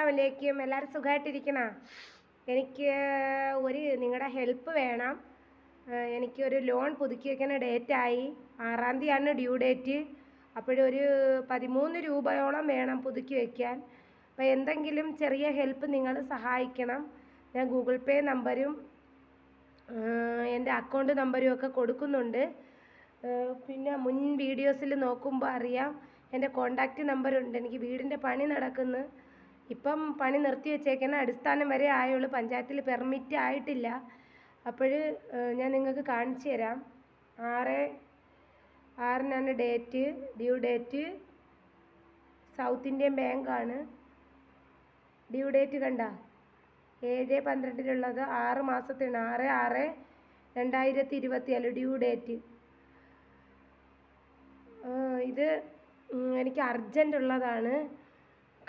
അസ്സലാമലൈക്കും. എല്ലാവരും സുഖമായിട്ടിരിക്കണോ? എനിക്ക് നിങ്ങളുടെ ഹെൽപ്പ് വേണം. എനിക്കൊരു ലോൺ പുതുക്കി വയ്ക്കുന്ന ഡേറ്റായി 6-ാം തീയതിയാണ് ഡ്യൂ ഡേറ്റ്. അപ്പോഴൊരു 13 രൂപയോളം വേണം പുതുക്കി വയ്ക്കാൻ. അപ്പോൾ എന്തെങ്കിലും ചെറിയ ഹെൽപ്പ് നിങ്ങൾ സഹായിക്കണം. ഞാൻ ഗൂഗിൾ പേ നമ്പരും എൻ്റെ അക്കൗണ്ട് നമ്പരും ഒക്കെ കൊടുക്കുന്നുണ്ട്. പിന്നെ മുൻ വീഡിയോസിൽ നോക്കുമ്പോൾ അറിയാം എൻ്റെ കോണ്ടാക്റ്റ് നമ്പറുണ്ട്. എനിക്ക് വീടിൻ്റെ പണി നടക്കുന്നു. ഇപ്പം പണി നിർത്തി വെച്ചേക്കുന്ന അടിസ്ഥാനം വരെ ആയുള്ളൂ. പഞ്ചായത്തിൽ പെർമിറ്റ് ആയിട്ടില്ല. അപ്പോൾ ഞാൻ നിങ്ങൾക്ക് കാണിച്ചു തരാം. 6/6-നാണ് date, due date. South Indian ബാങ്കാണ്. ഡ്യൂ ഡേറ്റ് കണ്ട 7/12-ലുള്ളത് 6 മാസത്തിനാണ്. 6/6/2024 ഡ്യൂ ഡേറ്റ്. ഇത് എനിക്ക് അർജൻ്റ് ഉള്ളതാണ്.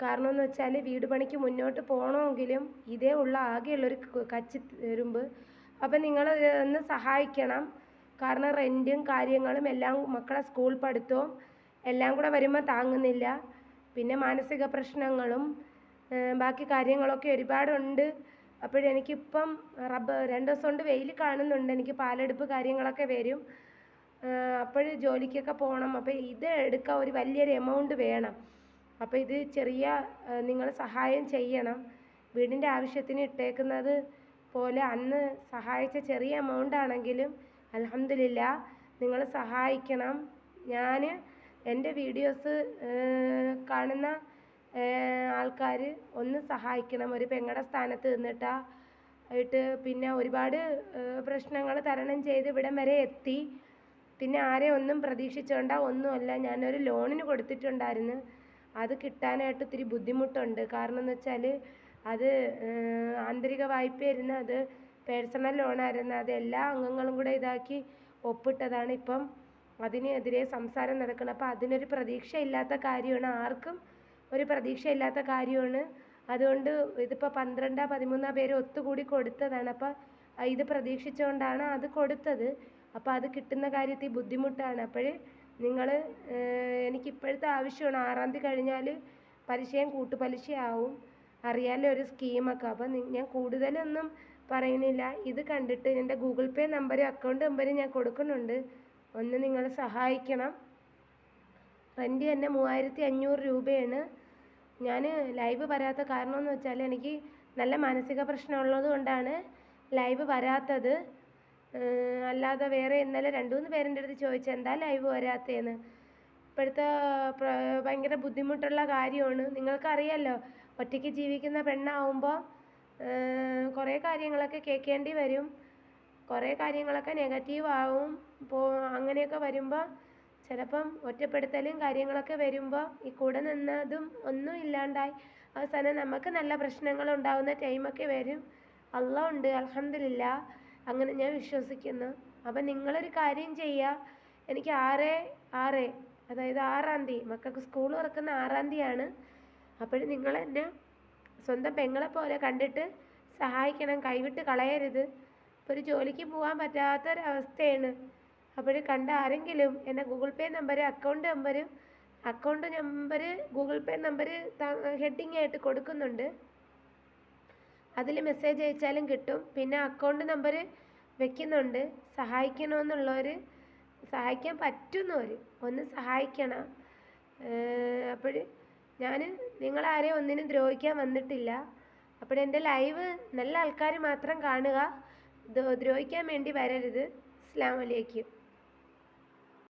കാരണം എന്ന് വെച്ചാൽ വീട് പണിക്ക് മുന്നോട്ട് പോകണമെങ്കിലും ഇതേ ഉള്ള ആകെയുള്ളൊരു കച്ചി തരുമ്പ്. അപ്പം നിങ്ങൾ ഒന്ന് സഹായിക്കണം. കാരണം റെൻറ്റും കാര്യങ്ങളും എല്ലാം, മക്കളെ സ്കൂൾ പഠിത്തവും എല്ലാം കൂടെ വരുമ്പോൾ താങ്ങുന്നില്ല. പിന്നെ മാനസിക പ്രശ്നങ്ങളും ബാക്കി കാര്യങ്ങളൊക്കെ ഒരുപാടുണ്ട്. അപ്പോഴെനിക്കിപ്പം 2 ദിവസം കൊണ്ട് വെയിൽ കാണുന്നുണ്ട്. എനിക്ക് പാലെടുപ്പ് കാര്യങ്ങളൊക്കെ വരും. അപ്പോൾ ജോലിക്കൊക്കെ പോകണം. അപ്പോൾ ഇത് എടുക്കാൻ ഒരു വലിയൊരു എമൗണ്ട് വേണം. അപ്പോൾ ഇത് ചെറിയ നിങ്ങൾ സഹായം ചെയ്യണം. വീടിൻ്റെ ആവശ്യത്തിന് ഇട്ടേക്കുന്നത് പോലെ അന്ന് സഹായിച്ച ചെറിയ എമൗണ്ട് ആണെങ്കിലും അൽഹംദുലില്ലാ നിങ്ങൾ സഹായിക്കണം. ഞാൻ എൻ്റെ വീഡിയോസ് കാണുന്ന ആൾക്കാർ ഒന്ന് സഹായിക്കണം. ഒരു പെങ്ങളുടെ സ്ഥാനത്ത് നിന്നിട്ടായിട്ട് പിന്നെ ഒരുപാട് പ്രശ്നങ്ങൾ തരണം ചെയ്ത് ഇവിടം വരെ എത്തി. പിന്നെ ആരെയും ഒന്നും പ്രതീക്ഷിച്ചോണ്ട ഒന്നുമല്ല. ഞാനൊരു ലോണിന് കൊടുത്തിട്ടുണ്ടായിരുന്നു. അത് കിട്ടാനായിട്ട് ഇത്തിരി ബുദ്ധിമുട്ടുണ്ട്. കാരണം എന്ന് വെച്ചാൽ അത് ആന്തരിക വായ്പയായിരുന്നു. അത് പേഴ്സണൽ ലോണായിരുന്നു. അത് എല്ലാ അംഗങ്ങളും കൂടെ ഇതാക്കി ഒപ്പിട്ടതാണ്. ഇപ്പം അതിനെതിരെ സംസാരം നടക്കണം. അപ്പോൾ അതിനൊരു പ്രതീക്ഷയില്ലാത്ത കാര്യമാണ്. ആർക്കും ഒരു പ്രതീക്ഷയില്ലാത്ത കാര്യമാണ്. അതുകൊണ്ട് ഇതിപ്പോൾ 12-13 പേര് ഒത്തുകൂടി കൊടുത്തതാണ്. അപ്പോൾ ഇത് പ്രതീക്ഷിച്ചുകൊണ്ടാണ് അത് കൊടുത്തത്. അപ്പോൾ അത് കിട്ടുന്ന കാര്യത്തിൽ ബുദ്ധിമുട്ടാണ്. അപ്പോൾ നിങ്ങൾ എനിക്കിപ്പോഴത്തെ ആവശ്യമാണ്. 6-ാം തീയതി കഴിഞ്ഞാൽ പലിശയും കൂട്ടുപലിശയാവും. അറിയാമല്ലോ ഒരു സ്കീമൊക്കെ. അപ്പോൾ ഞാൻ കൂടുതലൊന്നും പറയുന്നില്ല. ഇത് കണ്ടിട്ട് എൻ്റെ ഗൂഗിൾ പേ നമ്പരും അക്കൗണ്ട് നമ്പരും ഞാൻ കൊടുക്കുന്നുണ്ട്. ഒന്ന് നിങ്ങൾ സഹായിക്കണം. റെൻറ്റ് തന്നെ 3500 രൂപയാണ്. ഞാൻ ലൈവ് വരാത്ത കാരണമെന്ന് വെച്ചാൽ എനിക്ക് നല്ല മാനസിക പ്രശ്നമുള്ളത് കൊണ്ടാണ് ലൈവ് വരാത്തത്. അല്ലാതെ വേറെ ഇന്നലെ 2-3 പേരുടെ അടുത്ത് ചോദിച്ചാൽ എന്താ ലൈവ് വരാത്തതെന്ന്. ഇപ്പോഴത്തെ ഭയങ്കര ബുദ്ധിമുട്ടുള്ള കാര്യമാണ്. നിങ്ങൾക്കറിയാമല്ലോ, ഒറ്റയ്ക്ക് ജീവിക്കുന്ന പെണ്ണാവുമ്പോൾ കുറേ കാര്യങ്ങളൊക്കെ കേൾക്കേണ്ടി വരും. കുറേ കാര്യങ്ങളൊക്കെ നെഗറ്റീവ് ആവും. അങ്ങനെയൊക്കെ വരുമ്പോൾ ചിലപ്പം ഒറ്റപ്പെടുത്തലും കാര്യങ്ങളൊക്കെ വരുമ്പോൾ ഈ കൂടെ നിന്നതും ഒന്നും ഇല്ലാണ്ടായി അവസാനം നമുക്ക് നല്ല പ്രശ്നങ്ങൾ ഉണ്ടാകുന്ന ടൈമൊക്കെ വരും. അള്ളാഹ് ഉണ്ട്, അൽഹംദുലില്ലാ. അങ്ങനെ ഞാൻ വിശ്വസിക്കുന്നു. അപ്പം നിങ്ങളൊരു കാര്യം ചെയ്യുക. എനിക്ക് 6/6 അതായത് 6-ാം തീയതി മക്കൾക്ക് സ്കൂൾ തുറക്കുന്ന 6-ാം തീയതിയാണ്. അപ്പോൾ നിങ്ങൾ എന്നെ സ്വന്തം പെങ്ങളെ പോലെ കണ്ടിട്ട് സഹായിക്കണം. കൈവിട്ട് കളയരുത്. ഇപ്പോൾ ഒരു ജോലിക്ക് പോകാൻ പറ്റാത്തൊരവസ്ഥയാണ്. അപ്പോൾ കണ്ട ആരെങ്കിലും എൻ്റെ Google Pay number account number Google Pay number heading ആയിട്ട് കൊടുക്കുന്നുണ്ട്. അതിൽ മെസ്സേജ് അയച്ചാലും കിട്ടും. പിന്നെ അക്കൗണ്ട് നമ്പർ വെക്കുന്നുണ്ട്. സഹായിക്കണമെന്നുള്ളവർ, സഹായിക്കാൻ പറ്റുന്നവർ ഒന്ന് സഹായിക്കണം. അപ്പോൾ ഞാൻ നിങ്ങളാരെയും ഒന്നിനും ദ്രോഹിക്കാൻ വന്നിട്ടില്ല. അപ്പോൾ എൻ്റെ ലൈവ് നല്ല ആൾക്കാർ മാത്രം കാണുക. ദ്രോഹിക്കാൻ വേണ്ടി വരരുത്. അസ്സലാമു അലൈക്കും.